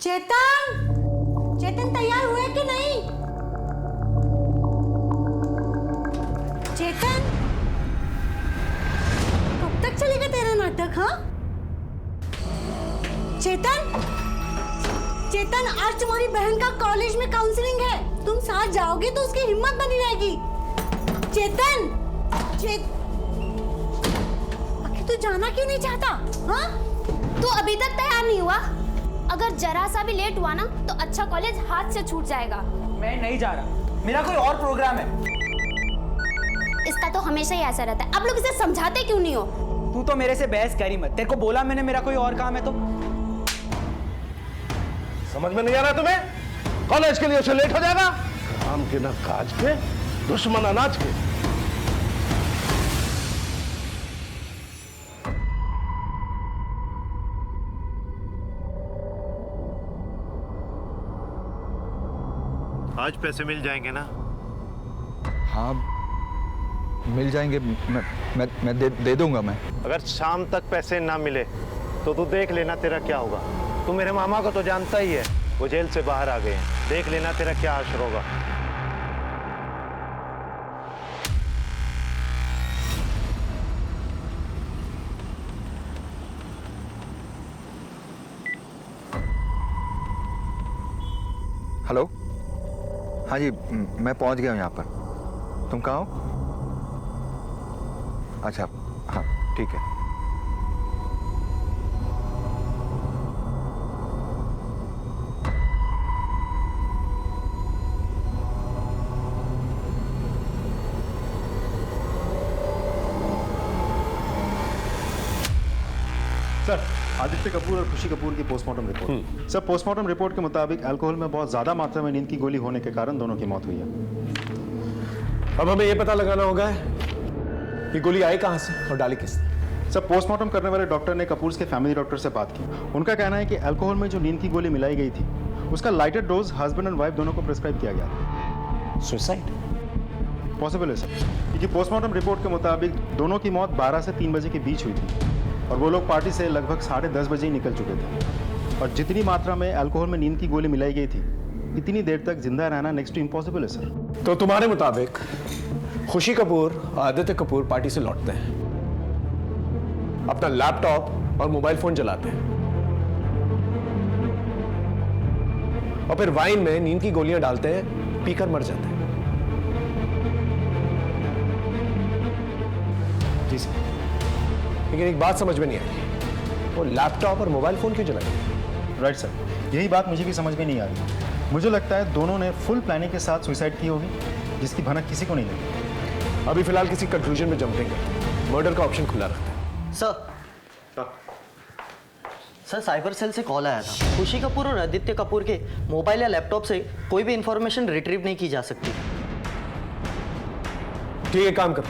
चेतन, चेतन तैयार हुए कि नहीं? चेतन, कब तक चलेगा तेरा नाटक? हाँ चेतन, चेतन आज तुम्हारी बहन का कॉलेज में काउंसलिंग है, तुम साथ जाओगे तो उसकी हिम्मत बनी रहेगी। चेतन, आखिर तू जाना क्यों नहीं चाहता? हाँ तू अभी तक तैयार नहीं हुआ? अगर जरा सा भी लेट हुआ ना तो अच्छा कॉलेज हाथ से छूट जाएगा। मैं नहीं जा रहा, मेरा कोई और प्रोग्राम है। इसका तो हमेशा ही ऐसा रहता है, आप लोग इसे समझाते क्यों नहीं हो? तू तो मेरे से बहस करी मत, तेरे को बोला मैंने मेरा कोई और काम है तो। समझ में नहीं आ रहा तुम्हें? कॉलेज के लिए उसे लेट हो जाएगा। काम के ना काज के, दुश्मन अनाज के। आज पैसे मिल जाएंगे ना? हाँ मिल जाएंगे, मैं दे दूंगा मैं। अगर शाम तक पैसे ना मिले तो तू देख लेना तेरा क्या होगा। तू मेरे मामा को तो जानता ही है, वो जेल से बाहर आ गए हैं। देख लेना तेरा क्या हाशर होगा। हेलो, हाँ जी मैं पहुंच गया हूँ यहाँ पर। तुम कहाँ हो? अच्छा हाँ ठीक है। सर, आदित्य कपूर और खुशी कपूर की postmortem report. Sir, postmortem report के मुताबिक अल्कोहल में बहुत ज्यादा मात्रा में नींद की गोली होने के कारण दोनों की मौत हुई है। अब हमें यह पता लगाना होगा ये गोली आई कहां से और डाली किसने। सर, पोस्टमार्टम करने वाले डॉक्टर ने कपूर के फैमिली डॉक्टर से बात की। उनका कहना है कि अल्कोहल में जो नींद की गोली मिलाई गई थी उसका lighter dose husband and wife दोनों को प्रिस्क्राइब किया गया। सुसाइड पॉसिबल है सर, क्योंकि पोस्टमार्टम रिपोर्ट के मुताबिक दोनों की मौत 12 से 3 बजे के बीच हुई थी और वो लोग पार्टी से लगभग 10:30 बजे ही निकल चुके थे। और जितनी मात्रा में अल्कोहल में नींद की गोली मिलाई गई थी, इतनी देर तक जिंदा रहना नेक्स्ट टू इम्पॉसिबल है सर। तो तुम्हारे मुताबिक खुशी कपूर और आदित्य कपूर पार्टी से लौटते हैं, अपना लैपटॉप और मोबाइल फोन चलाते हैं और फिर वाइन में नींद की गोलियां डालते हैं, पीकर मर जाते हैं। जी सर। लेकिन एक बात समझ में नहीं आई, वो लैपटॉप और मोबाइल फोन क्यों जलाए? राइट सर, यही बात मुझे भी समझ में नहीं आ रही। मुझे लगता है दोनों ने फुल प्लानिंग के साथ सुसाइड की होगी, जिसकी भनक किसी को नहीं लगी। अभी फिलहाल किसी कंक्लूजन में जंपेंगे, मर्डर का ऑप्शन खुला रखते हैं। सर साइबर सेल से कॉल आया था। खुशी कपूर और आदित्य कपूर के मोबाइल या लैपटॉप से कोई भी इंफॉर्मेशन रिट्रीव नहीं की जा सकती। ठीक है, काम करो,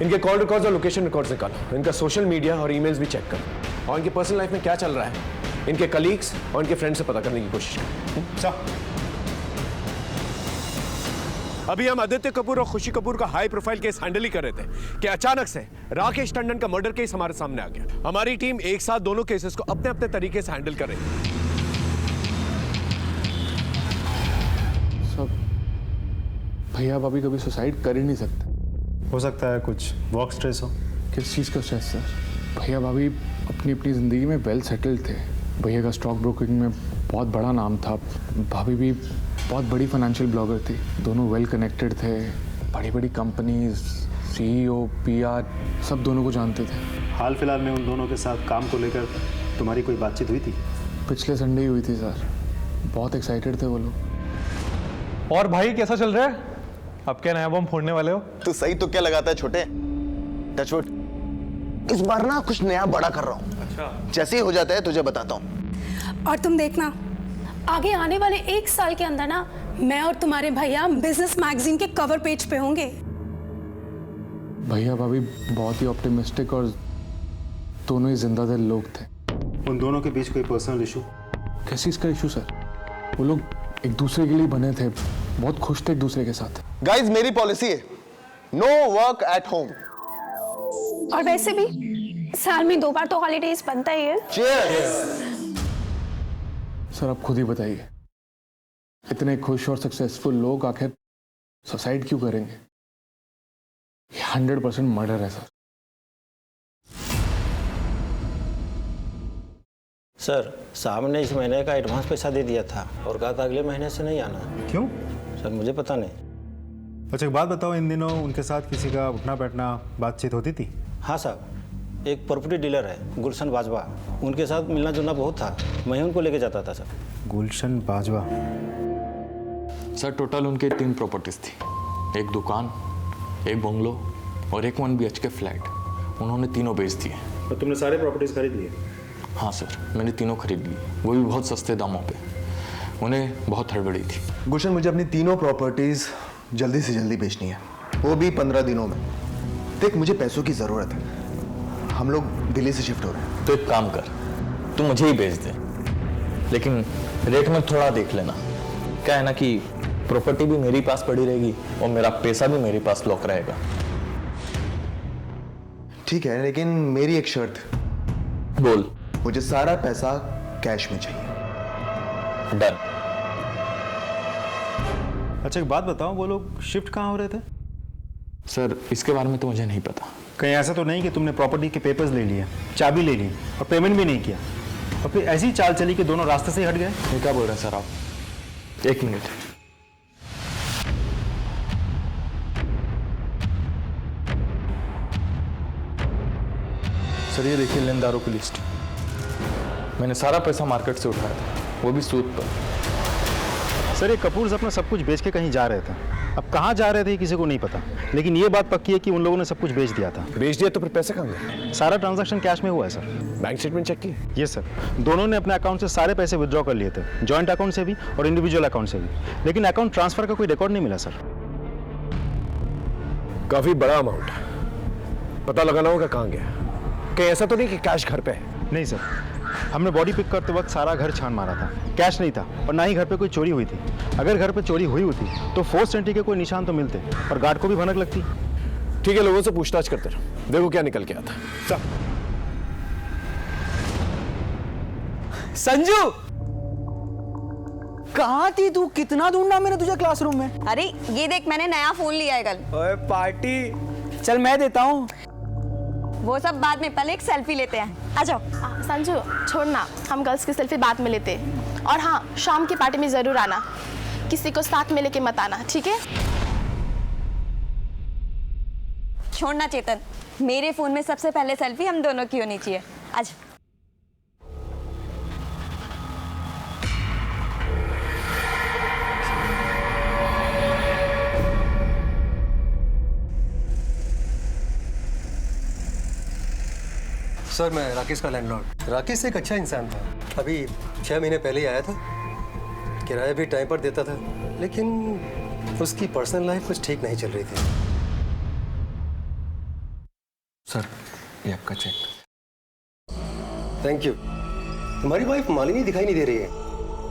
इनके कॉल रिकॉर्ड्स और लोकेशन रिकॉर्ड्स निकालो, इनका सोशल मीडिया और ईमेल्स भी चेक करो और इनके पर्सनल लाइफ में क्या चल रहा है, इनके कलीग्स और इनके फ्रेंड से पता करने की कोशिश करो। अभी हम आदित्य कपूर और खुशी कपूर का हाई प्रोफाइल केस हैंडल ही कर रहे थे कि अचानक से राकेश टंडन का मर्डर केस हमारे सामने आ गया। हमारी टीम एक साथ दोनों केसेस को अपने अपने तरीके से हैंडल कर रही है। सब भैया भाभी कभी सुसाइड कर ही नहीं सकते। हो सकता है कुछ वर्क स्ट्रेस हो। किस चीज़ का स्ट्रेस सर? भैया भाभी अपनी अपनी ज़िंदगी में वेल सेटल्ड थे। भैया का स्टॉक ब्रोकिंग में बहुत बड़ा नाम था, भाभी भी बहुत बड़ी फाइनेंशियल ब्लॉगर थी। दोनों वेल कनेक्टेड थे, बड़ी बड़ी कंपनीज, सीईओ, पीआर सब दोनों को जानते थे। हाल फिलहाल में उन दोनों के साथ काम को लेकर तुम्हारी कोई बातचीत हुई थी? पिछले संडे ही हुई थी सर। बहुत एक्साइटेड थे वो लोग। और भाई कैसा चल रहा है? अब क्या नया बम फोड़ने वाले हो? तू सही तो क्या लगाता है छोटे? टचवुड। इस बार ना कुछ नया बड़ा कर रहा हूँ। अच्छा। जैसे ही हो जाता है तुझे बताता हूँ। और तुम देखना, आगे आने वाले 1 साल के अंदर ना मैं और तुम्हारे भैया बिजनेस मैगजीन के कवर पेज पे होंगे। भैया भाभी बहुत ही ऑप्टिमिस्टिक और दोनों ही जिंदा दिल लोग थे। उन दोनों के बीच कोई पर्सनल इशू? किस चीज़ का इशू सर? वो लोग एक दूसरे के लिए बने थे, बहुत खुश थे एक दूसरे के साथ। गाइस मेरी पॉलिसी है, नो वर्क एट होम। और वैसे भी साल में 2 बार तो हॉलीडेज बनता ही है। चीयर्स। सर आप खुद ही बताइए, इतने खुश और सक्सेसफुल लोग आखिर सुसाइड क्यों करेंगे? ये 100% मर्डर है सर। सर साहब ने इस महीने का एडवांस पैसा दे दिया था और कहा था अगले महीने से नहीं आना। क्यों? सर मुझे पता नहीं। अच्छा एक बात बताओ, इन दिनों उनके साथ किसी का उठना बैठना बातचीत होती थी? हाँ साहब, एक प्रॉपर्टी डीलर है गुलशन बाजवा, उनके साथ मिलना जुलना बहुत था, मैं ही उनको लेके जाता था सर। गुलशन बाजवा? सर टोटल उनके 3 प्रॉपर्टीज थी, एक दुकान, एक बंगलो और एक 1 BHK फ्लैट। उन्होंने तीनों बेच दिए। तो तुमने सारे प्रॉपर्टीज खरीद लिए? हाँ सर, मैंने तीनों खरीद ली, वो भी बहुत सस्ते दामों पे। उन्हें बहुत हड़बड़ी थी। गुलशन, मुझे अपनी तीनों प्रॉपर्टीज जल्दी से जल्दी बेचनी है, वो भी 15 दिनों में। देख मुझे पैसों की ज़रूरत है, हम लोग दिल्ली से शिफ्ट हो रहे हैं। तो एक काम कर, तू मुझे ही बेच दे, लेकिन रेट में थोड़ा देख लेना। क्या है ना कि प्रॉपर्टी भी मेरे पास पड़ी रहेगी और मेरा पैसा भी मेरे पास लॉक रहेगा। ठीक है, लेकिन मेरी एक शर्त। बोल। मुझे सारा पैसा कैश में चाहिए। डन। अच्छा एक बात बताओ, वो लोग शिफ्ट कहाँ हो रहे थे? सर इसके बारे में तो मुझे नहीं पता। कहीं ऐसा तो नहीं कि तुमने प्रॉपर्टी के पेपर्स ले लिए, चाबी ले ली और पेमेंट भी नहीं किया और फिर ऐसी चाल चली कि दोनों रास्ते से ही हट गए? ये क्या बोल रहे हैं सर आप? 1 मिनट। सर ये देखिए लेनदारों की लिस्ट। मैंने सारा पैसा मार्केट से उठाया था, वो भी सूद पर। सर ये कपूर्स अपना सब कुछ बेच के कहीं जा रहे थे, अब कहाँ जा रहे थे किसी को नहीं पता, लेकिन ये बात पक्की है कि उन लोगों ने सब कुछ बेच दिया था। बेच दिया तो फिर पैसे कहाँ गए? सारा ट्रांजैक्शन कैश में हुआ है सर। बैंक स्टेटमेंट चेक की? ये सर, दोनों ने अपने अकाउंट से सारे पैसे विड्रॉ कर लिए थे, जॉइंट अकाउंट से भी और इंडिविजुअल अकाउंट से भी, लेकिन अकाउंट ट्रांसफर का कोई रिकॉर्ड नहीं मिला सर। काफी बड़ा अमाउंट, पता लगाना होगा कहाँ गया। कहीं ऐसा तो नहीं कि कैश घर पे है? नहीं सर, हमने बॉडी पिक करते वक्त सारा घर छान मारा था, कैश नहीं था और ना ही घर पे कोई चोरी हुई थी। अगर घर पे चोरी हुई होती तो फोर्स एंट्री के कोई निशान तो मिलते और गार्ड को भी भनक लगती। ठीक है, लोगों से पूछताछ करते रहो, देखो क्या निकल के आता। चल। संजू, कहाँ थी तू? कितना ढूंढा मैंने तुझे क्लासरूम में। अरे ये देख, मैंने नया फोन लिया है कल। ओए पार्टी, चल मैं देता हूँ। वो सब बाद में, पहले एक सेल्फी लेते हैं। आ जाओ। संजू छोड़ना, हम गर्ल्स की सेल्फी बाद में लेते हैं। और हाँ, शाम की पार्टी में जरूर आना, किसी को साथ में लेके मत आना, ठीक है? छोड़ना चेतन, मेरे फोन में सबसे पहले सेल्फी हम दोनों की होनी चाहिए। आज सर मैं राकेश का लैंडलॉर्ड। राकेश एक अच्छा इंसान था, अभी 6 महीने पहले ही आया था, किराया भी टाइम पर देता था, लेकिन उसकी पर्सनल लाइफ कुछ ठीक नहीं चल रही थी। सर ये आपका चेक। Thank you. तुम्हारी वाइफ मालिनी दिखाई नहीं दे रही है,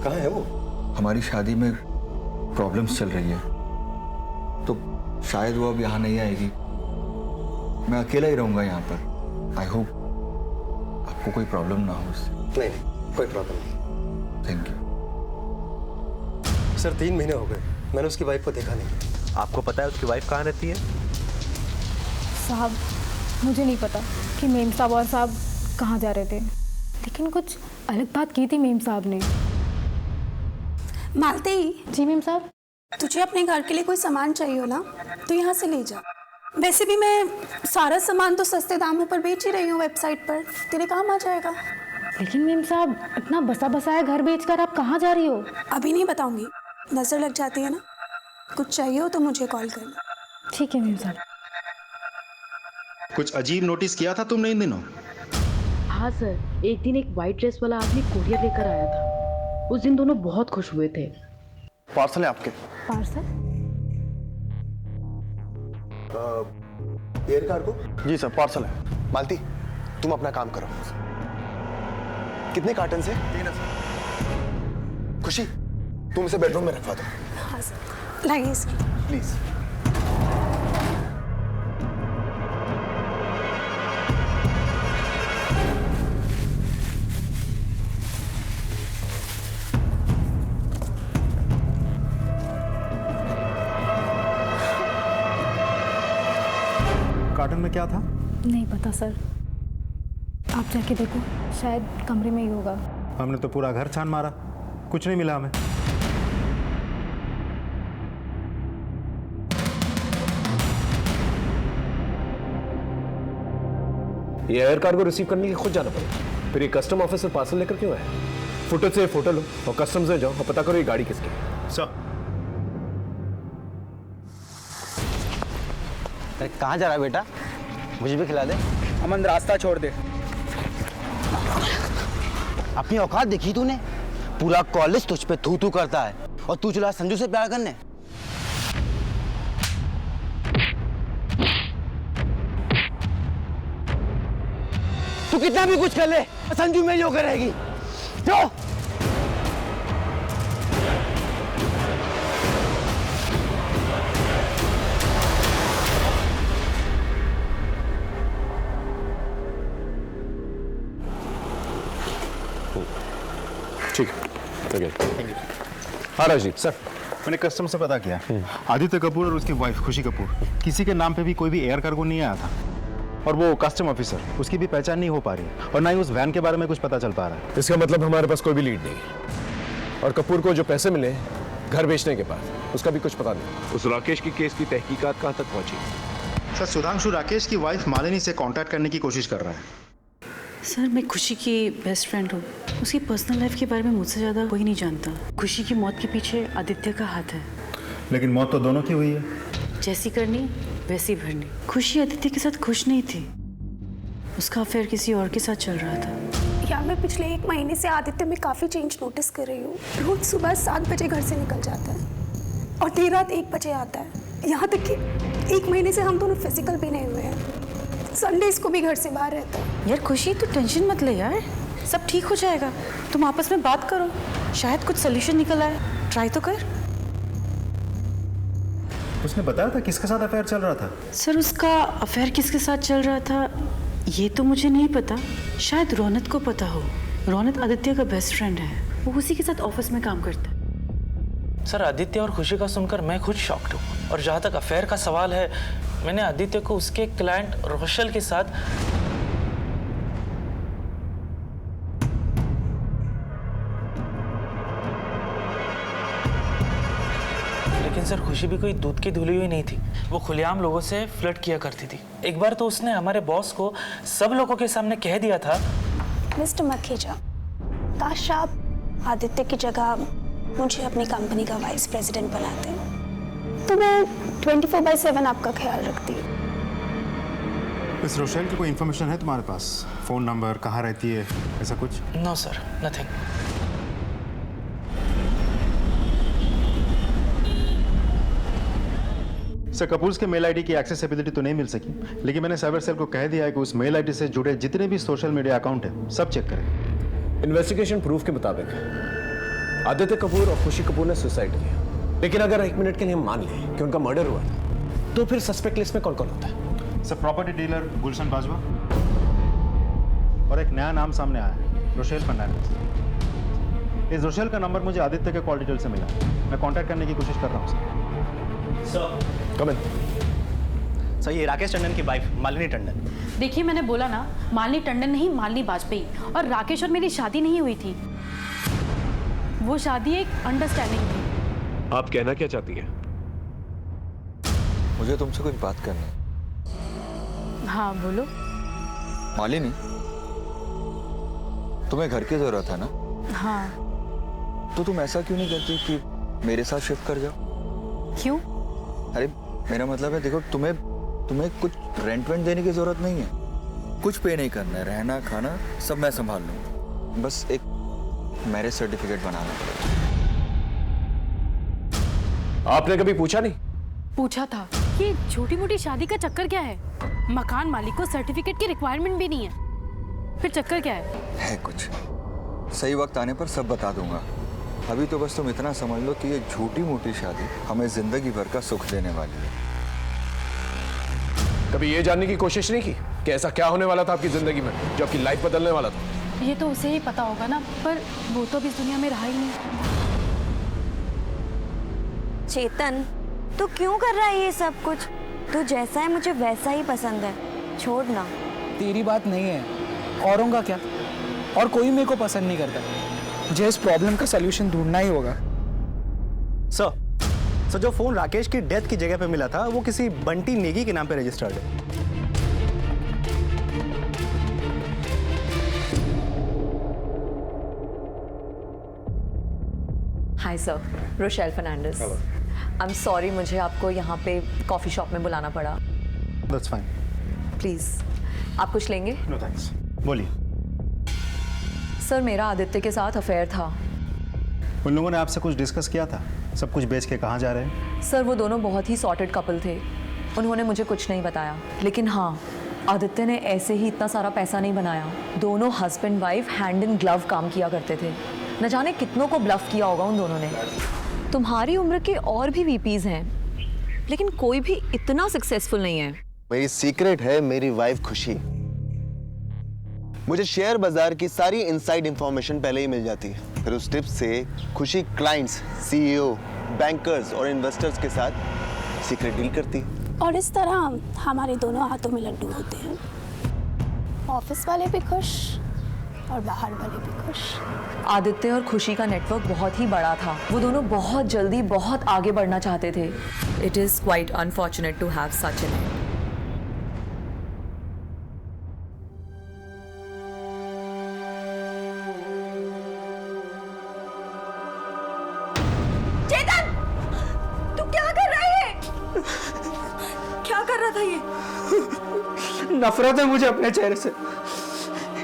कहाँ है वो? हमारी शादी में प्रॉब्लम्स चल रही है, तो शायद वो अब यहाँ नहीं आएगी। मैं अकेला ही रहूँगा यहाँ पर। आई होप आपको कोई प्रॉब्लम ना हो उससे। नहीं, कोई प्रॉब्लम नहीं। Thank you. सर 3 महीने हो गए, मैंने उसकी वाइफ को देखा नहीं। आपको पता है उसकी वाइफ कहाँ रहती है? साहब मुझे नहीं पता कि मेम साहब और साहब कहाँ जा रहे थे, लेकिन कुछ अलग बात की थी मेम साहब ने। मालती। जी मेम साहब। तुझे अपने घर के लिए कोई सामान चाहिए हो ना, तो यहाँ से ले जा। वैसे भी मैं सारा सामान तो सस्ते दामों पर बेच ही रही हूँ वेबसाइट पर, तेरे काम आ जाएगा। लेकिन मेम साहब, इतना बसा बसाया घर बेचकर आप कहाँ जा रही हो? अभी नहीं बताऊंगी, नजर लग जाती है ना। कुछ चाहिए हो तो मुझे कॉल करना। ठीक है मेम साहब। कुछ अजीब नोटिस किया था तुमने इन दिनों? हाँ सर, एक दिन एक वाइट ड्रेस वाला आदमी कोरियर लेकर आया था, उस दिन दोनों बहुत खुश हुए थे। पार्सल है आपके? पार्सल? Air cargo? जी सर, पार्सल है। मालती तुम अपना काम करो। कितने कार्टन से? 3 सर। खुशी तुम इसे बेडरूम में रखवा दो। हाँ सर, लाइए सर प्लीज। कार्टन में क्या था? नहीं पता सर, आप जाके देखो, शायद कमरे में ही होगा। हमने तो पूरा घर छान मारा, कुछ नहीं मिला हमें। ये एयर कार्गो रिसीव करने के लिए खुद जाना पड़ेगा, फिर ये कस्टम ऑफिसर पार्सल लेकर क्यों आया? फुटेज से फोटो लो और कस्टम से जाओ और पता करो ये गाड़ी किसकी है। सर कहाँ जा रहा है बेटा? मुझे भी खिला दे। अमन रास्ता छोड़ दे। अपनी औकात देखी तूने? पूरा कॉलेज तुझ पे थू थू करता है और तू चला संजू से प्यार करने। तू कितना भी कुछ कर ले, संजू में जो करेगी। जो ठीक है। हाँ राजदीप सर, मैंने कस्टम से पता किया, आदित्य कपूर और उसकी वाइफ खुशी कपूर, किसी के नाम पे भी कोई भी एयर कार्गो नहीं आया था। और वो कस्टम ऑफिसर, उसकी भी पहचान नहीं हो पा रही और ना ही उस वैन के बारे में कुछ पता चल पा रहा है। इसका मतलब हमारे पास कोई भी लीड नहीं। और कपूर को जो पैसे मिले घर बेचने के बाद, उसका भी कुछ पता नहीं। उस राकेश की केस की तहकीकात कहाँ तक पहुंची? सर, सुधांशु राकेश की वाइफ मालिनी से कांटेक्ट करने की कोशिश कर रहा है। सर, मैं खुशी की बेस्ट फ्रेंड हूँ। उसकी पर्सनल लाइफ के बारे में मुझसे ज़्यादा कोई नहीं जानता। खुशी की मौत के पीछे आदित्य का हाथ है। लेकिन मौत तो दोनों की हुई है। जैसी करनी वैसी भरनी। खुशी आदित्य के साथ खुश नहीं थी, उसका अफेयर किसी और के साथ चल रहा था। यार, मैं पिछले 1 महीने से आदित्य में काफ़ी चेंज नोटिस कर रही हूँ। रोज सुबह 7 बजे घर से निकल जाता है और देर रात 1 बजे आता है। यहाँ तक कि 1 महीने से हम दोनों फिजिकल भी नहीं हुए हैं। संडेज को भी घर से बाहर रहता है। यार खुशी, तू टेंशन मत ले यार, सब ठीक हो जाएगा। तुम आपस में बात करो, शायद कुछ सोल्यूशन निकल आए। ट्राई तो कर। उसने बताया था किसके साथ अफेयर चल रहा था? सर, उसका अफेयर किसके साथ चल रहा था ये तो मुझे नहीं पता। शायद रौनक को पता हो। रौनक आदित्य का बेस्ट फ्रेंड है, वो उसी के साथ ऑफिस में काम करता है। सर, आदित्य और खुशी का सुनकर मैं खुद शॉक्ड हूँ। और जहाँ तक अफेयर का सवाल है, मैंने आदित्य को उसके क्लाइंट रोशल के साथ लेकिन सर, खुशी भी कोई दूध की धुली हुई नहीं थी। वो खुलेआम लोगों से फ्लर्ट किया करती थी। एक बार तो उसने हमारे बॉस को सब लोगों के सामने कह दिया था, मिस्टर मखीजा, काश आप आदित्य की जगह मुझे अपनी कंपनी का वाइस प्रेसिडेंट बनाते, तो मैं 24/7 आपका ख्याल रखती। इस रोशेल की कोई इन्फॉर्मेशन है तुम्हारे पास? फोन नंबर, कहाँ रहती है, ऐसा कुछ? No sir, nothing. Sir, Kapoors के मेल आईडी की एक्सेसिबिलिटी तो नहीं मिल सकी, लेकिन मैंने साइबर सेल को कह दिया है कि उस मेल आईडी से जुड़े जितने भी सोशल मीडिया अकाउंट है सब चेक करें। इन्वेस्टिगेशन प्रूफ के मुताबिक आदित्य कपूर और खुशी कपूर ने सुसाइड किया। लेकिन अगर 1 मिनट के लिए हम मान लें कि उनका मर्डर हुआ, तो फिर सस्पेक्ट लिस्ट में कौन कौन होता है? सर, प्रॉपर्टी डीलर गुलशन बाजवा और एक नया नाम सामने आया है, रोशेल फर्नांडिस। इस रोशेल का नंबर मुझे आदित्य के कॉल डिटेल से मिला। मैं कांटेक्ट करने की कोशिश कर रहा हूँ सर। कम इन। सर, ये राकेश टंडन की वाइफ मालिनी टंडन। देखिए, मैंने बोला ना, मालिनी टंडन नहीं, मालिनी वाजपेयी। और राकेश और मेरी शादी नहीं हुई थी, वो शादी एक अंडरस्टैंडिंग थी। आप कहना क्या चाहती हैं? मुझे तुमसे कुछ बात करनी है। हाँ बोलो। मालिनी, तुम्हें घर की जरूरत है ना? हाँ। तो तुम ऐसा क्यों नहीं करती कि मेरे साथ शिफ्ट कर जाओ? क्यों? अरे मेरा मतलब है, देखो, तुम्हें कुछ रेंट वेंट देने की जरूरत नहीं है। कुछ पे नहीं करना है, रहना खाना सब मैं संभाल लूंगा। बस एक मैरिज सर्टिफिकेट बनाना पड़ेगा। आपने कभी पूछा नहीं? पूछा था। ये छोटी मोटी शादी का चक्कर क्या है? मकान मालिक को सर्टिफिकेट की रिक्वायरमेंट भी नहीं है, फिर चक्कर क्या है कुछ सही वक्त आने पर सब बता दूंगा। अभी तो बस तुम इतना समझ लो कि ये छोटी मोटी शादी हमें जिंदगी भर का सुख देने वाली है। कभी ये जानने की कोशिश नहीं की कि ऐसा क्या होने वाला था आपकी जिंदगी में जो आपकी लाइफ बदलने वाला था? ये तो उसे ही पता होगा ना, पर वो तो अभी इस दुनिया में रहा ही नहीं। चेतन, तू क्यों कर रहा है ये सब कुछ? तू जैसा है मुझे वैसा ही पसंद है, छोड़ ना। तेरी बात नहीं है, औरों का क्या? और कोई मेरे को पसंद नहीं करता। मुझे इस प्रॉब्लम का सलूशन ढूंढना ही होगा। सर जो फोन राकेश की डेथ की जगह पे मिला था वो किसी बंटी नेगी के नाम पे रजिस्टर्ड है। Hi sir, Rochelle Fernandes. I am sorry मुझे आपको यहाँ पे कॉफ़ी शॉप में बुलाना पड़ा। That's fine. प्लीज़ आप कुछ लेंगे? No thanks. बोलिए। सर मेरा आदित्य के साथ अफेयर था। उन लोगों ने आपसे कुछ डिस्कस किया था? सब कुछ बेच के कहाँ जा रहे हैं? सर वो दोनों बहुत ही सॉर्टेड कपल थे, उन्होंने मुझे कुछ नहीं बताया। लेकिन हाँ, आदित्य ने ऐसे ही इतना सारा पैसा नहीं बनाया। दोनों husband wife hand in glove काम किया करते थे। न जाने कितनों को ब्लफ किया होगा उन दोनों ने। तुम्हारी उम्र के और भी वीपीज हैं, लेकिन कोई भी इतना सक्सेसफुल नहीं है। मेरी सीक्रेट है मेरी वाइफ खुशी। मुझे शेयर बाजार की सारी इनसाइड इंफॉर्मेशन पहले ही मिल जाती है, फिर उस टिप से खुशी क्लाइंट्स, सीईओ, बैंकर्स और इन्वेस्टर्स के साथ सीक्रेट डील करती है। और इस तरह हमारे दोनों हाथों में लड्डू होते हैं। ऑफिस वाले भी खुश और बाहर वाले भी खुश। आदित्य और खुशी का नेटवर्क बहुत ही बड़ा था। वो दोनों बहुत जल्दी बहुत आगे बढ़ना चाहते थे। It is quite unfortunate to have such an end. Chetan, तू क्या कर रहा है? क्या कर रहा था ये? नफरत है मुझे अपने चेहरे से।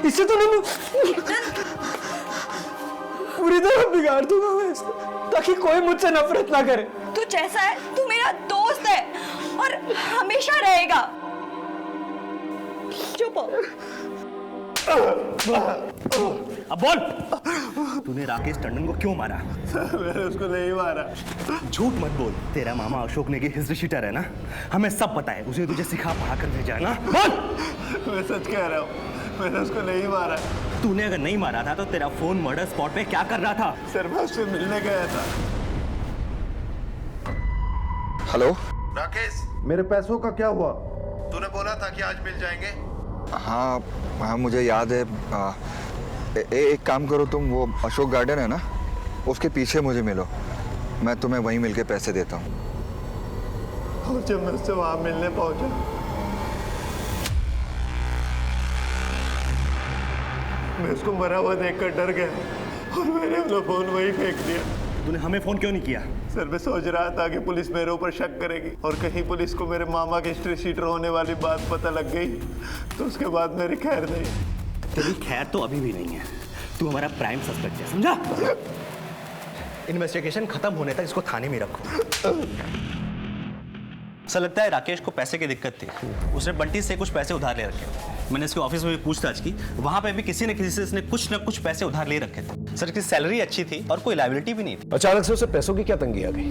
इससे तो नहीं पूरी तरह बिगाड़ दूंगा मैं इसको, ताकि कोई मुझसे नफरत ना करे। तू जैसा है, तू मेरा दोस्त है और हमेशा रहेगा। चुप हो। अब बोल, तूने राकेश टंडन को क्यों मारा? मैंने उसको नहीं मारा। झूठ मत बोल। तेरा मामा अशोक नेगी हिस्ट्री शीटर है ना, हमें सब पता है। उसे तुझे सिखा पढ़ा कर भेजा है ना। बोल। मैं सच कह रहा हूँ, मैंने उसको नहीं मारा। तूने अगर नहीं मारा था तो तेरा फोन मर्डर स्पॉट पे क्या कर रहा था? सर मैं उससे मिलने गया था। हेलो राकेश, मेरे पैसों का क्या हुआ? तूने बोला था कि आज मिल जाएंगे। हाँ हाँ मुझे याद है। एक काम करो तुम, वो अशोक गार्डन है ना, उसके पीछे मुझे मिलो, मैं तुम्हें वहीं मिलके पैसे देता हूँ। और जब मैं उससे वहां मिलने पहुंचा, मैं उसको मरा हुआ देखकर डर गया और मैंने अपना फोन वहीं फेंक दिया। तूने हमें फोन क्यों नहीं किया? सर मैं सोच रहा था कि पुलिस मेरे ऊपर शक करेगी और कहीं पुलिस को मेरे मामा के हिस्ट्री शीटर होने वाली बात पता लग गई तो उसके बाद मेरी खैर नहीं। तेरी खैर तो अभी भी नहीं है। तू हमारा प्राइम सस्पेक्ट है, समझा? इन्वेस्टिगेशन खत्म होने तक इसको थाने में रखो। ऐसा लगता है राकेश को पैसे की दिक्कत थी, उसने बंटी से कुछ पैसे उधार ले रखे। मैंने इसके ऑफिस में भी पूछताछ की, वहां पे भी किसी न किसी से इसने कुछ न कुछ पैसे उधार ले रखे थे। सर इसकी सैलरी अच्छी थी और कोई लायबिलिटी भी नहीं थी। अचानक से उसे पैसों की क्या तंगी आ गई?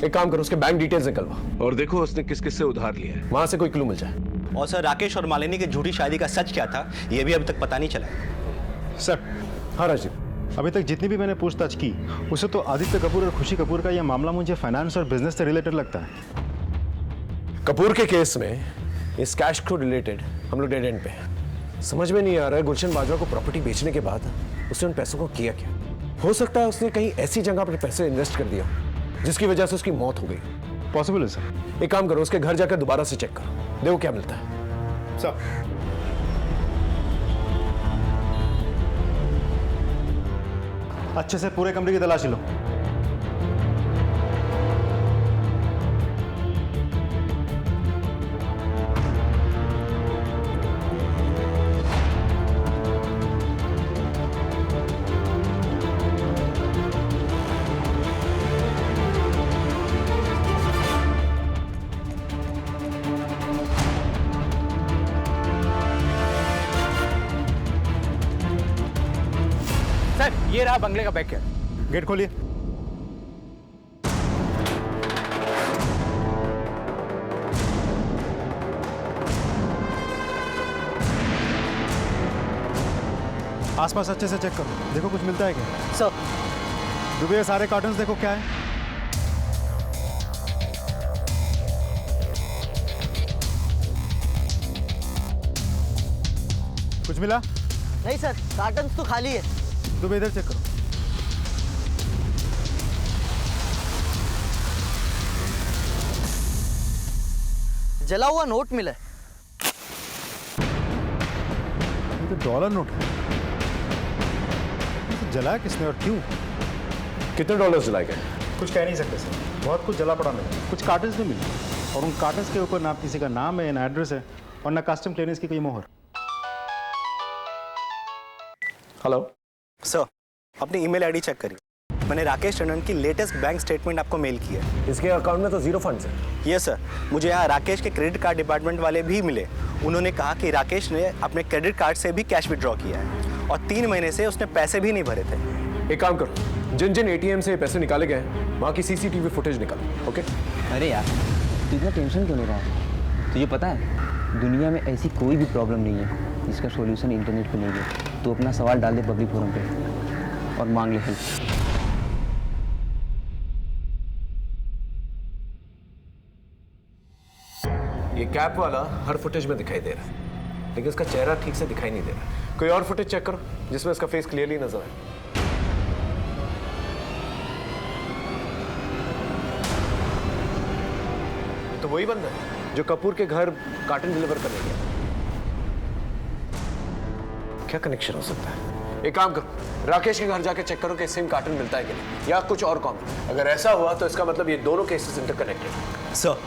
एक काम करो, उसके बैंक डिटेल्स निकलवा और देखो उसने किस किस से उधार लिया है, वहां से कोई क्लू मिल जाए। और सर राकेश और मालिनी की झूठी शादी का सच क्या था ये भी अभी तक पता नहीं चला। सर। हाँ राजीव। अभी तक जितनी भी मैंने पूछताछ की उससे तो आदित्य कपूर और खुशी कपूर का यह मामला मुझे फाइनेंस और बिजनेस से रिलेटेड लगता है। कपूर के केस में इस कैश को रिलेटेड हम लोग डेड एंड पे हैं। समझ में नहीं आ रहा है गुलशन बाजवा को प्रॉपर्टी बेचने के बाद उसने उन पैसों को किया क्या। हो सकता है उसने कहीं ऐसी जगह पर पैसे इन्वेस्ट कर दिया जिसकी वजह से उसकी मौत हो गई। पॉसिबल है सर। एक काम करो, उसके घर जाकर दोबारा से चेक करो, देखो क्या मिलता है। सर अच्छे से पूरे कमरे की तलाशी लो। ये रहा बंगले का बैक। गेट खोलिए। आसपास अच्छे से चेक करो, देखो कुछ मिलता है क्या। सर दुबे सारे कार्टन्स देखो क्या है। कुछ मिला? नहीं सर, कार्टन तो खाली है। तुम इधर चेक करो। जला हुआ नोट मिला है। ये तो डॉलर नोट है। तो जलाया किसने और क्यों? कितने डॉलर जलाए गए? कुछ कह नहीं सकते सर, बहुत कुछ जला पड़ा मिला। कुछ कार्टन्स भी मिले और उन कार्टन्स के ऊपर ना किसी का नाम है, ना एड्रेस है और ना कस्टम क्लियरेंस की कोई मोहर। हेलो सर, अपनी ईमेल आईडी चेक करिए। मैंने राकेश टंडन की लेटेस्ट बैंक स्टेटमेंट आपको मेल की है। इसके अकाउंट में तो जीरो फंड्स है। ये सर, मुझे यहाँ राकेश के क्रेडिट कार्ड डिपार्टमेंट वाले भी मिले। उन्होंने कहा कि राकेश ने अपने क्रेडिट कार्ड से भी कैश विड्रॉ किया है और 3 महीने से उसने पैसे भी नहीं भरे थे। एक काम करो, जिन जिन एटीएम से पैसे निकाले गए वहाँ की सीसीटीवी फुटेज निकालो। ओके? अरे यार, तू इतना टेंशन क्यों ले रहा है? तुझे पता है दुनिया में ऐसी कोई भी प्रॉब्लम नहीं है जिसका सॉल्यूशन इंटरनेट पे नहीं है। तू अपना सवाल डाल दे पब्लिक फोरम पे और मांग ले हेल्प। ये कैप वाला हर फुटेज में दिखाई दे रहा है, लेकिन उसका चेहरा ठीक से दिखाई नहीं दे रहा। कोई और फुटेज चेक करो जिसमें उसका फेस क्लियरली नजर आए। तो वही बंदा है जो कपूर के घर कार्टन डिलीवर करने गया। क्या कनेक्शन हो सकता है? एक काम करो, राकेश के घर जाके चेक करो कि सेम कार्टन मिलता है कि नहीं, या कुछ और कॉमन। अगर ऐसा हुआ तो इसका मतलब ये दोनों केसेस इंटरकनेक्टेड। सर,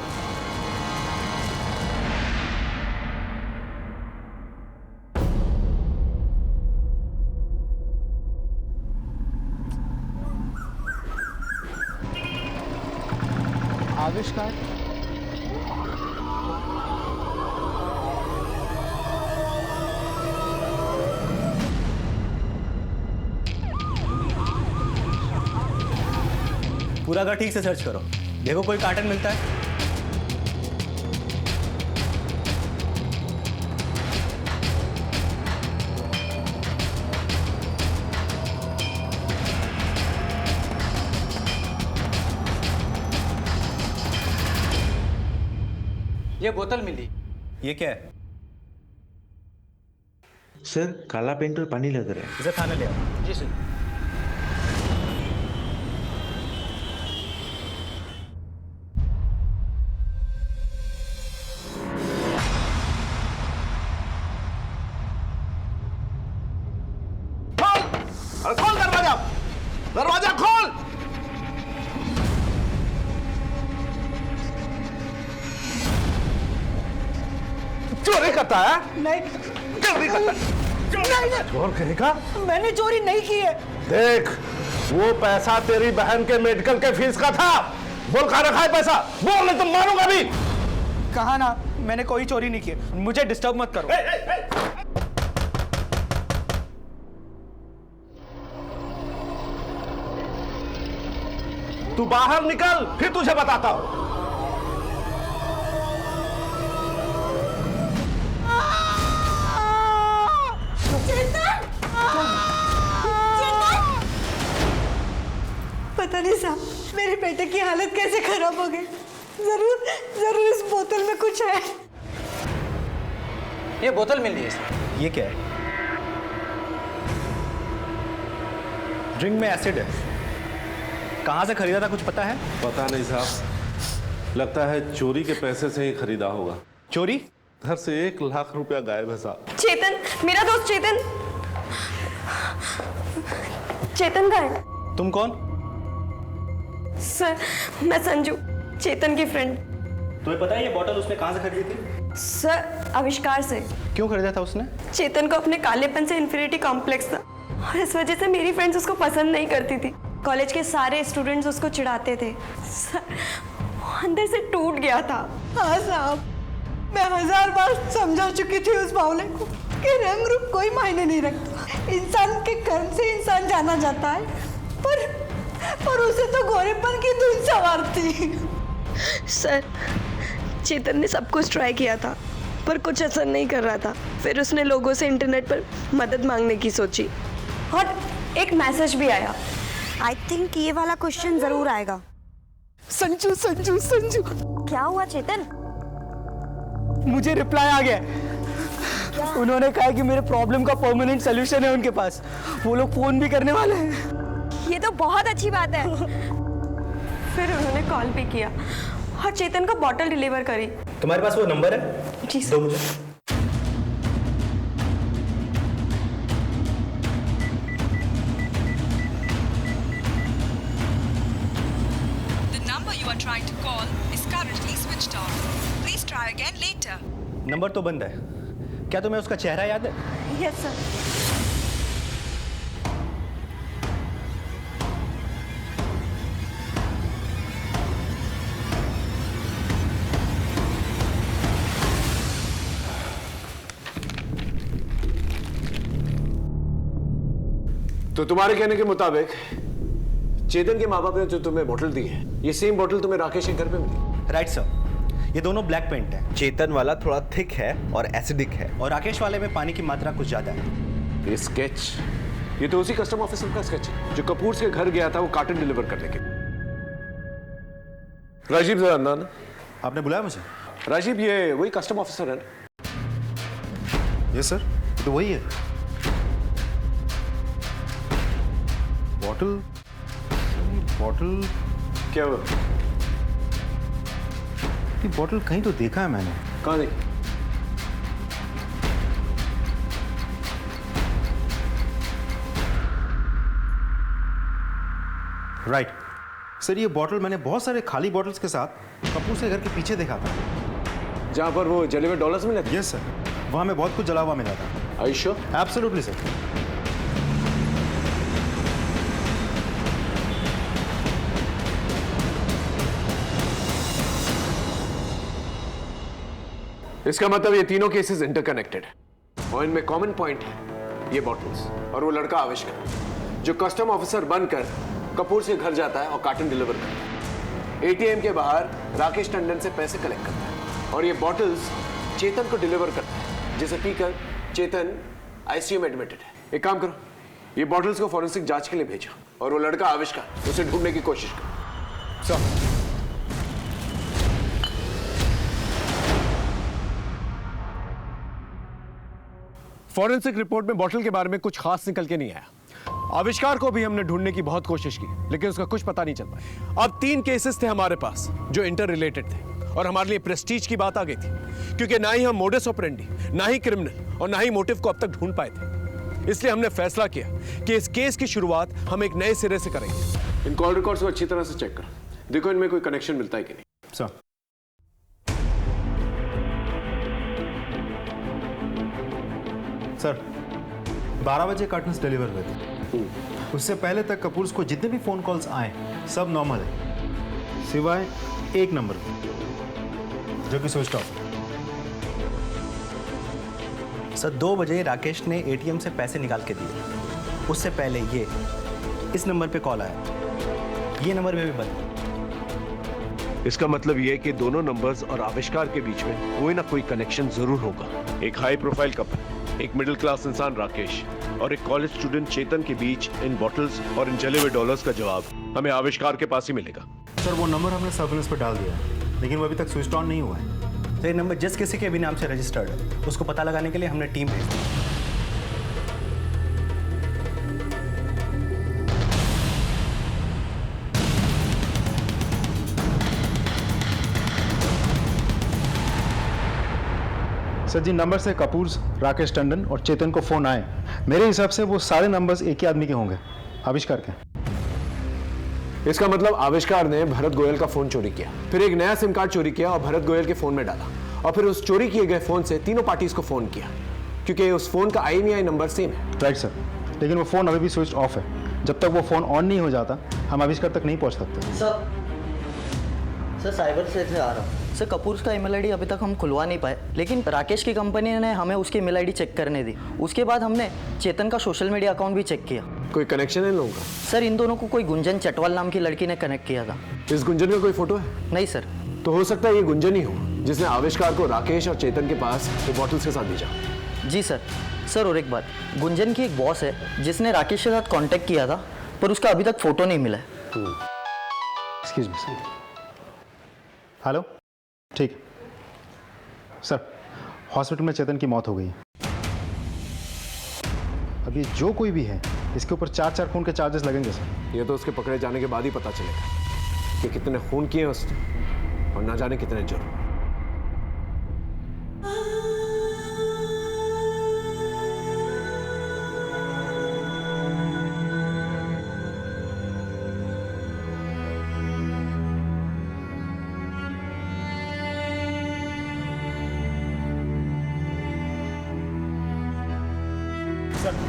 आविष्कार पूरा घर ठीक से सर्च करो, देखो कोई कार्टन मिलता है। ये बोतल मिली। ये क्या है? सर, काला पेंट और पानी लग रहा है। इसे थाने ले आओ। जी सर। खोल दरवाजा, दरवाजा खोल। चोरी करता है? नहीं, चोरी करता है? नहीं, चोर कहेगा? मैंने चोरी नहीं की है। देख, वो पैसा तेरी बहन के मेडिकल के फीस का था। बोल कहाँ रखा है पैसा? बोल, नहीं तो मारूंगा भी। कहा ना, मैंने कोई चोरी नहीं की। मुझे डिस्टर्ब मत करो। तू बाहर निकल, फिर तुझे बताता हूं। पता नहीं साहब, मेरे बेटे की हालत कैसे खराब हो गई। जरूर जरूर इस बोतल में कुछ है। ये बोतल मिल रही है सर। ये क्या है? ड्रिंक में एसिड है। कहाँ से खरीदा था कुछ पता है? पता नहीं साहब, लगता है चोरी के पैसे से ही खरीदा होगा। चोरी? घर से 1 लाख रुपया गायब है साहब। चेतन, मेरा दोस्त चेतन। चेतन का है। तुम कौन? सर, मैं संजू, चेतन की फ्रेंड। तुम्हें पता है ये बोतल उसने कहाँ से खरीदी थी? सर, आविष्कार से। क्यों खरीदा था उसने? चेतन को अपने कालेपन से इन्फिनिटी कॉम्प्लेक्स था और इस वजह से मेरी फ्रेंड्स उसको पसंद नहीं करती थी। कॉलेज के सारे स्टूडेंट्स उसको चिढ़ाते थे। सर, वो अंदर से टूट गया था। हाँ साहब, मैं 1000 बार समझा चुकी थी उस बावले को कि रंग रूप कोई मायने नहीं रखता। इंसान के कर्म से इंसान जाना जाता है, पर उसे तो गोरेपन की धुन सवारती। सर, चेतन ने सब कुछ ट्राई किया था पर कुछ असर नहीं कर रहा था। फिर उसने लोगों से इंटरनेट पर मदद मांगने की सोची और एक मैसेज भी आया। आई थिंक ये वाला क्वेश्चन जरूर आएगा। संजू संजू संजू, क्या हुआ चेतन? मुझे रिप्लाई आ गया। उन्होंने कहा कि मेरे प्रॉब्लम का परमानेंट सोल्यूशन है उनके पास। वो लोग फोन भी करने वाले हैं। ये तो बहुत अच्छी बात है। फिर उन्होंने कॉल भी किया और चेतन को बॉटल डिलीवर करी। तुम्हारे पास वो नंबर है? जी सर। दो मुझे। The number you are trying to call is currently switched off. Please try again later. Number तो बंद है। क्या तुम्हें उसका चेहरा याद है? Yes sir. तो तुम्हारे कहने के मुताबिक चेतन के माँ बाप ने जो तुम्हें बोतल दी है, ये सेम बोतल तुम्हें राकेश के घर पे मिली? राइट सर, ये दोनों ब्लैक पेंट है। चेतन वाला थोड़ा थिक है और एसिडिक है, और राकेश वाले में पानी की मात्रा कुछ ज्यादा है। ये स्केच, ये तो उसी कस्टम ऑफिसर का स्केच है जो कपूर के घर गया था वो कार्टन डिलीवर करने के। राजीव जरा अंदर ना। आपने बुलाया मुझे? राजीव, ये वही कस्टम ऑफिसर है ना? यस सर, तो वही है। बॉटल क्या हुआ? ये बॉटल कहीं तो देखा है मैंने। कहाँ देखी? राइट सर, ये बॉटल मैंने बहुत सारे खाली बॉटल्स के साथ कपूर से घर के पीछे देखा था, जहाँ पर वो जले हुए डॉलर्स मिले थे। यस सर, वहाँ में बहुत कुछ जला हुआ मिला था। Are you sure? Absolutely sir. इसका मतलब ये तीनों केसेस इंटरकनेक्टेड है और इनमें कॉमन पॉइंट है, ये बॉटल्स और वो लड़का आविष्कार जो कस्टम ऑफिसर बनकर कपूर से घर जाता है और कार्टन डिलीवर करता है। एटीएम के बाहर राकेश टंडन से पैसे कलेक्ट करता है और ये बॉटल्स चेतन को डिलीवर करता है, जिसे पीकर चेतन आईसीयू में एडमिटेड है। एक काम करो, ये बॉटल्स को फॉरेंसिक जांच के लिए भेजो और वो लड़का आविष्कार उसे ढूंढने की कोशिश करो। सर, फॉरेंसिक रिपोर्ट में बॉटल के बारे में कुछ खास निकल के नहीं आया। आविष्कार को भी हमने ढूंढने की बहुत कोशिश की, लेकिन उसका कुछ पता नहीं चल पाया। अब 3 केसेस थे हमारे पास जो इंटर रिलेटेड थे और हमारे लिए प्रेस्टीज की बात आ गई थी, क्योंकि ना ही हम मोडस ऑपरेंडी, ना ही क्रिमिनल और ना ही मोटिव को अब तक ढूंढ पाए थे। इसलिए हमने फैसला किया कि इस केस की शुरुआत हम एक नए सिरे से करेंगे। इन कॉल रिकॉर्ड्स को अच्छी तरह से चेक करो, देखो इनमें कोई कनेक्शन मिलता है कि नहीं। सर, सर 12 बजे कार्टन्स डिलीवर हुए थे। उससे पहले तक कपूर को जितने भी फोन कॉल्स आए सब नॉर्मल है, सिवाय एक नंबर जो कि स्विच ऑफ है। सर 2 बजे राकेश ने एटीएम से पैसे निकाल के दिए। उससे पहले ये इस नंबर पे कॉल आया, ये नंबर में भी बंद। इसका मतलब ये कि दोनों नंबर्स और आविष्कार के बीच में कोई ना कोई कनेक्शन जरूर होगा। एक हाई प्रोफाइल कपल, एक मिडिल क्लास इंसान राकेश और एक कॉलेज स्टूडेंट चेतन के बीच इन बॉटल्स और इन जले हुए डॉलर्स का जवाब हमें आविष्कार के पास ही मिलेगा। सर वो नंबर हमने सर्विलेंस पर डाल दिया, लेकिन वो अभी तक स्विच ऑन नहीं हुआ है। तो ये नंबर जिस किसी के भी नाम से रजिस्टर्ड है, उसको पता लगाने के लिए हमने टीम भेज दी। सर जिन नंबर से कपूर, राकेश टंडन और चेतन को फोन आए, मेरे हिसाब से वो सारे नंबर्स एक ही आदमी के होंगे, आविष्कार के। इसका मतलब आविष्कार ने भरत गोयल का फोन चोरी किया, फिर एक नया सिम कार्ड चोरी किया और भरत गोयल के फोन में डाला, और फिर उस चोरी किए गए फोन से तीनों पार्टीज को फोन किया, क्योंकि उस फोन का IMEI नंबर सेम है। राइट सर, लेकिन वो फोन अभी भी स्विच ऑफ है। जब तक वो फोन ऑन नहीं हो जाता हम आविष्कार तक नहीं पहुंच सकते। सर साइबर से आ रहा हूँ। सर कपूर का ईमेल आईडी अभी तक हम खुलवा नहीं पाए, लेकिन राकेश की कंपनी ने हमें उसकी ईमेल आईडी चेक करने दी। उसके बाद हमने चेतन का सोशल मीडिया अकाउंट भी चेक किया। कोई कनेक्शन है इन लोगों का? सर इन दोनों को कोई गुंजन चटवाल नाम की लड़की ने कनेक्ट किया था। इस गुंजन का कोई फोटो है? नहीं सर। तो हो सकता है ये गुंजन ही हो जिसने आविष्कार को राकेश और चेतन के पास वो बॉटल्स के साथ भेजा। जी सर। सर और एक बात, गुंजन की एक बॉस है जिसने राकेश के साथ कांटेक्ट किया था, पर उसका अभी तक फोटो नहीं मिला है। Excuse me sir. हेलो, ठीक सर, हॉस्पिटल में चेतन की मौत हो गई है। अभी जो कोई भी है इसके ऊपर 4 खून के चार्जेस लगेंगे सर। ये तो उसके पकड़े जाने के बाद ही पता चलेगा कि कितने खून किए उसने और ना जाने कितने जुर्म।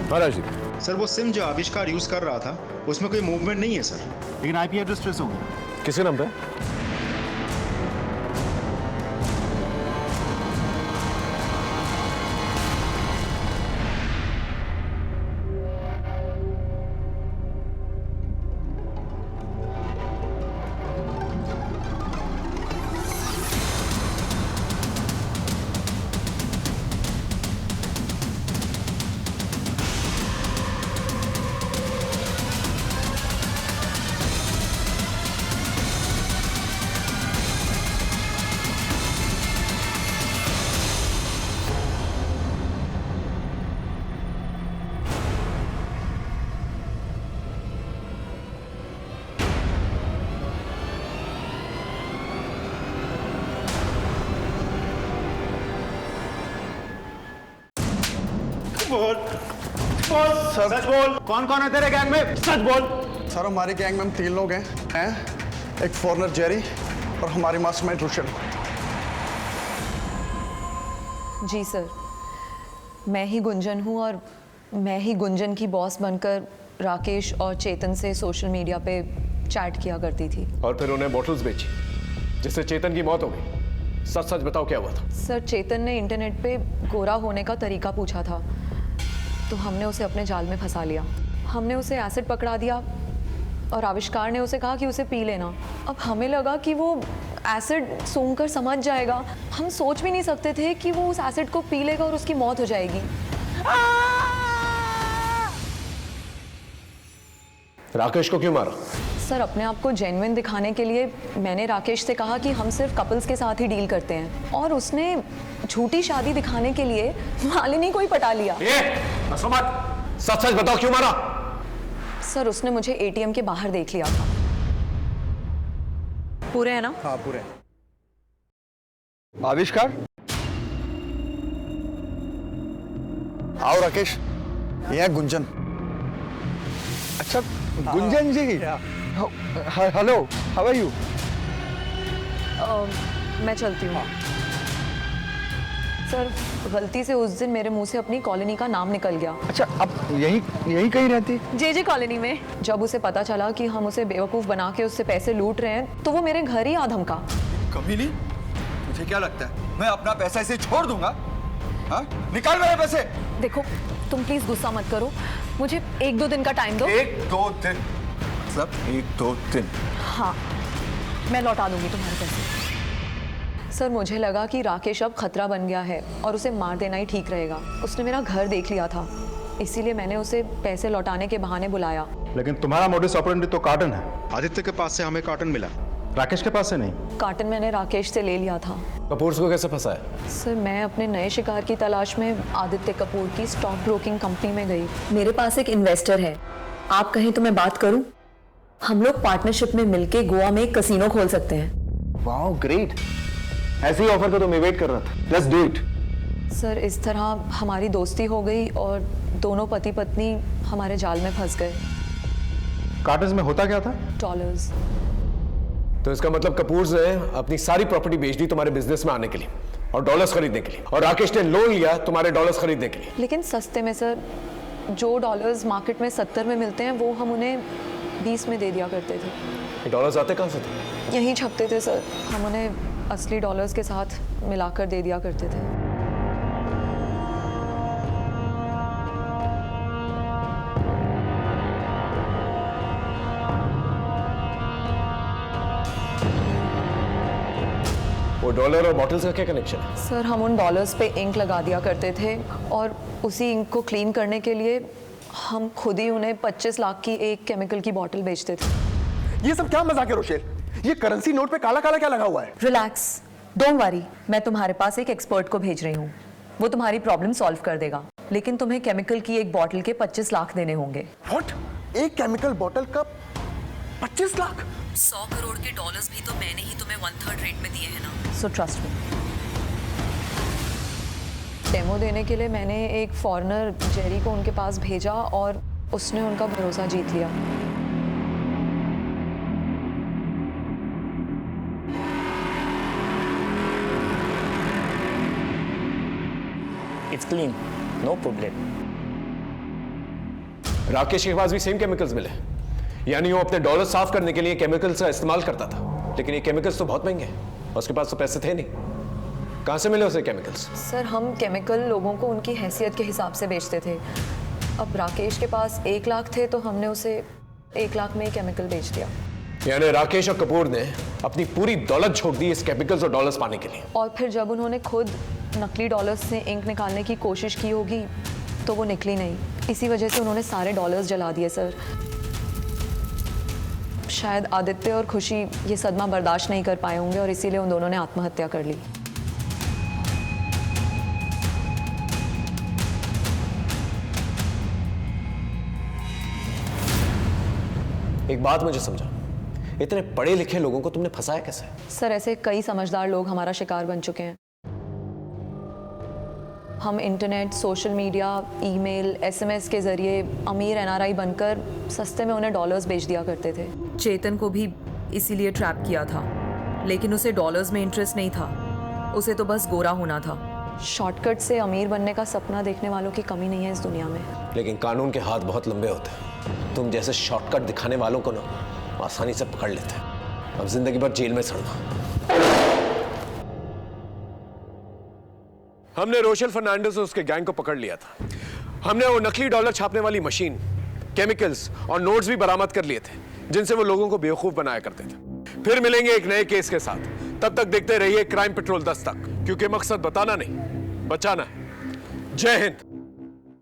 महाराज जी, सर वो सिम जो आविष्कार यूज कर रहा था उसमें कोई मूवमेंट नहीं है सर, लेकिन आईपी एड्रेस ट्रेस हो गया। किसके नाम पे? बोल बोल सच बोल, कौन कौन है तेरे गैंग में? सच बोल। सर हमारी गैंग में हम 3 लोग हैं, एक फॉरेनर जेरी और हमारी मास्टरमाइंड रुशन। जी सर, मैं ही गुंजन हूँ और मैं ही गुंजन की बॉस बनकर राकेश और चेतन से सोशल मीडिया पे चैट किया करती थी। और फिर उन्हें बॉटल्स बेची जिससे चेतन की मौत हो गई। सच सच बताओ क्या हुआ था? सर चेतन ने इंटरनेट पे गोरा होने का तरीका पूछा था, तो हमने उसे अपने जाल में फंसा लिया। हमने उसे एसिड पकड़ा दिया और आविष्कार ने उसे कहा कि उसे पी लेना। अब हमें लगा कि वो एसिड सूंघकर समझ जाएगा। हम सोच भी नहीं सकते थे कि वो उस एसिड को पी लेगा और उसकी मौत हो जाएगी। राकेश को क्यों मारा? सर अपने आप को जेन्युइन दिखाने के लिए मैंने राकेश से कहा कि हम सिर्फ कपल्स के साथ ही डील करते हैं, और उसने झूठी शादी दिखाने के लिए मालिनी को ही पटा लिया। सच सच बताओ क्यों मारा? सर उसने मुझे एटीएम के बाहर देख लिया था। पूरे हैं ना? हाँ पूरे। आविष्कार, आओ राकेश, ये है गुंजन। अच्छा गुंजन जी, हेलो, हाउ आर यू? मैं चलती हूँ। सर गलती से उस दिन मेरे मुंह से अपनी कॉलोनी का नाम निकल गया। अच्छा अब यही कहीं रहती? जे कॉलोनी में। जब उसे पता चला कि हम उसे बेवकूफ बना के उससे पैसे लूट रहे हैं, तो वो मेरे घर ही आ धमका। कमीनी, मुझे क्या लगता है मैं अपना पैसा ऐसे छोड़ दूंगा? हाँ? निकाल मेरे पैसे। देखो तुम प्लीज गुस्सा मत करो, मुझे 1-2 दिन का टाइम दो। 1-2 दिन? मतलब 1-2 दिन? हाँ, मैं लौटा दूंगी तुम्हारे पैसे। सर मुझे लगा कि राकेश अब खतरा बन गया है और उसे मार देना ही ठीक रहेगा। उसने मेरा घर देख लिया था, इसीलिए मैंने उसे पैसे लौटाने के बहाने बुलाया। लेकिन तुम्हारा मोडिस ऑपरेंडी तो कार्टन है। आदित्य के पास से हमें कार्टन मिला, राकेश के पास से नहीं। कार्टन मैंने राकेश से ले लिया था। कपूर को कैसे फंसाया? सर मैं अपने नए शिकार की तलाश में आदित्य कपूर की स्टॉक ब्रोकिंग कंपनी में गई। मेरे पास एक इन्वेस्टर है, आप कहें तो मैं बात करूं? हम लोग पार्टनरशिप में मिलके गोवा में एक कसीनो खोल सकते हैं। वाओ ग्रेट, ऐसी ऑफर का तो मैं वेट कर रहा था। Let's do it. सर इस तरह हमारी दोस्ती हो गई और दोनों पति पत्नी हमारे जाल में फंस गए। कार्टन में होता क्या था? डॉलर्स। तो इसका मतलब कपूर ने अपनी सारी प्रॉपर्टी बेच दी तुम्हारे बिजनेस में आने के लिए और डॉलर्स खरीदने के लिए, और राकेश ने लोन लिया तुम्हारे डॉलर्स खरीदने के लिए। लेकिन सस्ते में सर। जो डॉलर्स मार्केट में 70 में मिलते हैं वो हम उन्हें 20 में दे दिया करते थे। ये डॉलर्स आते कहाँ से थे? यहीं छपते थे सर, हम उन्हें असली डॉलर्स के साथ मिलाकर दे दिया करते थे। वो डॉलर और बॉटल्स का क्या कनेक्शन है? सर हम उन डॉलर्स पे इंक लगा दिया करते थे और उसी इंक को क्लीन करने के लिए हम खुद ही उन्हें 25 लाख की एक केमिकल की बॉटल बेचते थे। ये सब क्या मजाक है रोशेल? ये करेंसी नोट पे काला काला क्या लगा हुआ है? रिलैक्स, डोंट वरी, मैं तुम्हारे पास एक एक्सपर्ट को भेज रही हूँ, वो तुम्हारी प्रॉब्लम सॉल्व कर देगा। लेकिन तुम्हें केमिकल की एक बॉटल के 25 लाख देने होंगे। व्हाट? एक केमिकल बॉटल का 25 लाख? 100 करोड़ के डॉलर्स भी तो मैंने ही तुम्हें 1/3 रेट में दिए हैं ना। So trust me. डेमो देने के लिए मैंने एक फॉरेनर जेरी को उनके पास भेजा और उसने उनका भरोसा जीत लिया। It's clean, no problem. Rakesh के पास भी सेम केमिकल्स मिले, यानी वो अपने डॉलर साफ करने के लिए केमिकल्स का इस्तेमाल करता था, लेकिन ये केमिकल्स तो बहुत महंगे हैं और उसके पास तो पैसे थे नहीं। कहाँ से मिले उसे केमिकल्स? सर, हम केमिकल लोगों को उनकी हैसियत के हिसाब से बेचते थे। अब राकेश के पास 1 लाख थे तो हमने उसे 1 लाख में ही केमिकल बेच दिया। यानी राकेश और कपूर ने अपनी पूरी दौलत झोंक दी इस केमिकल्स और डॉलर्स पाने के लिए। और फिर जब उन्होंने खुद नकली डॉलर्स से इंक निकालने की कोशिश की होगी तो वो निकली नहीं। इसी वजह से उन्होंने सारे डॉलर्स जला दिए सर। शायद आदित्य और खुशी ये सदमा बर्दाश्त नहीं कर पाए होंगे और इसीलिए उन दोनों ने आत्महत्या कर ली। एक बात मुझे समझा, इतने पढ़े लिखे लोगों को तुमने फंसाया कैसे? सर, ऐसे कई समझदार लोग हमारा शिकार बन चुके हैं। हम internet, social media, email, SMS के जरिए अमीर एनआरआई बनकर सस्ते में उन्हें डॉलर्स बेच दिया करते थे। चेतन को भी इसीलिए ट्रैप किया था, लेकिन उसे डॉलर्स में इंटरेस्ट नहीं था, उसे तो बस गोरा होना था। शॉर्टकट से अमीर बनने का सपना देखने वालों की कमी नहीं है इस दुनिया में। लेकिन कानून के हाथ बहुत लंबे होते हैं। तुम जैसे शॉर्टकट दिखाने वालों को ना आसानी से पकड़ लेते हैं। अब जिंदगी भर जेल में सड़ना। हमने रोशल फर्नांडिस और उसके गैंग को पकड़ लिया था। हमने वो नकली डॉलर छापने वाली मशीन, केमिकल्स और नोट्स भी बरामद कर लिए थे, जिनसे वो लोगों को बेवकूफ बनाया करते थे। फिर मिलेंगे एक नए केस के साथ। तब तक देखते रहिए क्राइम पेट्रोल 10 तक, क्योंकि मकसद बताना नहीं, बचाना है। जय हिंद।